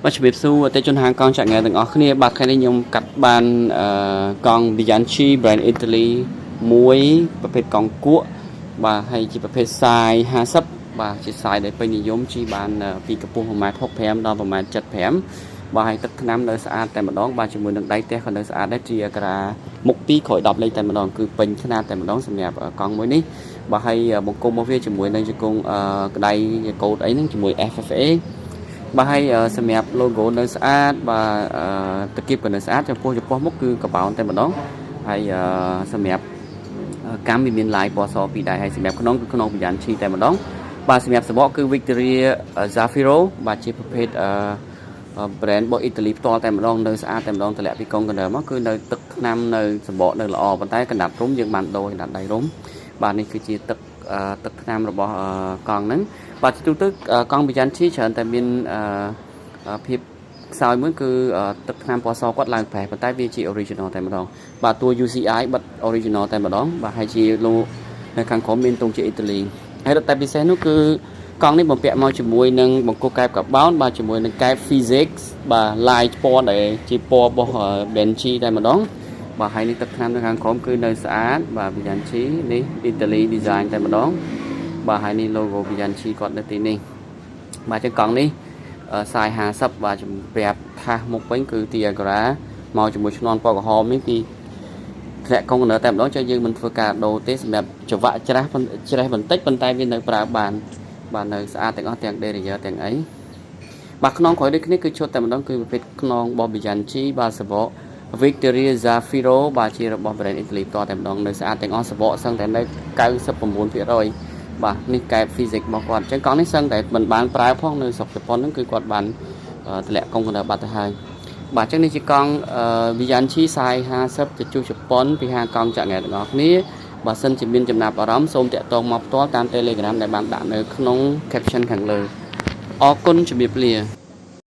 បាទជំរាបសួរអតិថិជនហាងកង់ចាក់ងែទាំងអស់គ្នាបាទថ្ងៃនេះខ្ញុំកាត់បានកង់ Bianchi brand Italy មួយប្រភេទកង់គក់បាទហើយជាប្រភេទ size 50បាទជា size ដែលពេញនិយមជីបានពីកម្ពស់ 1.65 ដល់ 1.75 បាទហើយទឹកថ្នាំនៅស្អាតតែម្ដងបាទជាមួយនឹងដៃទះក៏នៅស្អាតដែរជាអក្សរមុខ2ក្រោយ10លេខតែម្ដងគឺពេញຂະຫນាតតែម្ដងសម្រាប់កង់មួយនេះបាទហើយបង្គំរបស់វាជាមួយនឹងជង្គង់ក្តៅកូដអីហ្នឹងជាមួយ FFA បាទហើយសម្រាប់ logo នៅស្អាតបាទតាគៀបក៏នៅស្អាតចំពោះមុខគឺកបោនតែម្ដងហើយសម្រាប់កម្មវាមានláiពណ៌សពីរដែរហើយសម្រាប់ក្នុងគឺក្នុង Bianchi តែម្ដងបាទសម្រាប់សបកគឺ Victoria Zafiro បាទជាប្រភេទbrand របស់អ៊ីតាលីផ្ទាល់តែម្ដងនៅស្អាតតែម្ដងតម្លាក់ពីកុងកណ្ដើមកគឺនៅទឹកថ្នាំនៅសបកនៅល្អប៉ុន្តែកណ្ដាប់រុំយើងបានដូរកណ្ដាប់ដៃរុំបាទនេះគឺជាទឹកថ្នាំរបស់កង់ហ្នឹងបាទទូទៅកង់ Bianchi ច្រើនតែមានភាពខ្សោយមួយគឺទឹកថ្នាំពណ៌សគាត់ឡើងប្រហែលប៉ុន្តែវាជា original តែម្ដងបាទតួ UCI បិទ original តែម្ដងបាទហើយជាលោនៅខាងក្រោមមានទង់ជាអ៊ីតាលីហើយរត់តែពិសេសនោះគឺកង់នេះបំពាក់មកជាមួយនឹងបង្គោលកែបកាបោនបាទជាមួយនឹងកែប Physics បាទ line ពណ៌ដែលជាពណ៌របស់ Bianchi តែម្ដងបាទហើយនេះទឹកថ្នាំនៅខាងក្រោមគឺនៅស្អាតបាទ Bianchi នេះ Italy design តែម្ដងបាទហើយនេះ logo Bianchi គាត់នៅទីនេះបាទចឹងកង់នេះsize 50បាទជំរាបថាសមុខវិញគឺទីអាក្រាមកជាមួយឈ្នន់ពណ៌ក្រហមនេះពីធ្លាក់កុងកណ្ដើតែម្ដងចាយើងមិនធ្វើការដូរទេសម្រាប់ច្រវាក់ច្រាស់បន្តិចប៉ុន្តែវានៅប្រើបានបាទនៅស្អាតទាំងអស់ទាំង Derriere ទាំងអីបាទខ្នងក្រោយដូចគ្នាគឺឈុតតែម្ដងគឺប្រភេទខ្នងរបស់ Bianchi បាទសបក Victoria Zafiro បាទជារបស់ brand Italy តតែម្ដងនៅស្អាតទាំងអស់សបកសឹងតែនៅ 99% បាទនេះកែប Physics របស់គាត់អញ្ចឹងកង់នេះសឹងតែមិនបានប្រើផងនៅស្រុកជប៉ុនហ្នឹងគឺគាត់បានតម្លាក់កុងកណ្ដាលបាត់ទៅហើយបាទអញ្ចឹងនេះជាកង់ Bianchi size 50ទៅជួសជប៉ុនពីហាងកង់ចាក់ងែទាំងអស់គ្នាបើសិនជាមានចំណាប់អារម្មណ៍សូមតាក់ទងមកផ្ទាល់តាម Telegram ដែលបានដាក់នៅក្នុង caption ខាងលើអរគុណជំរាបលា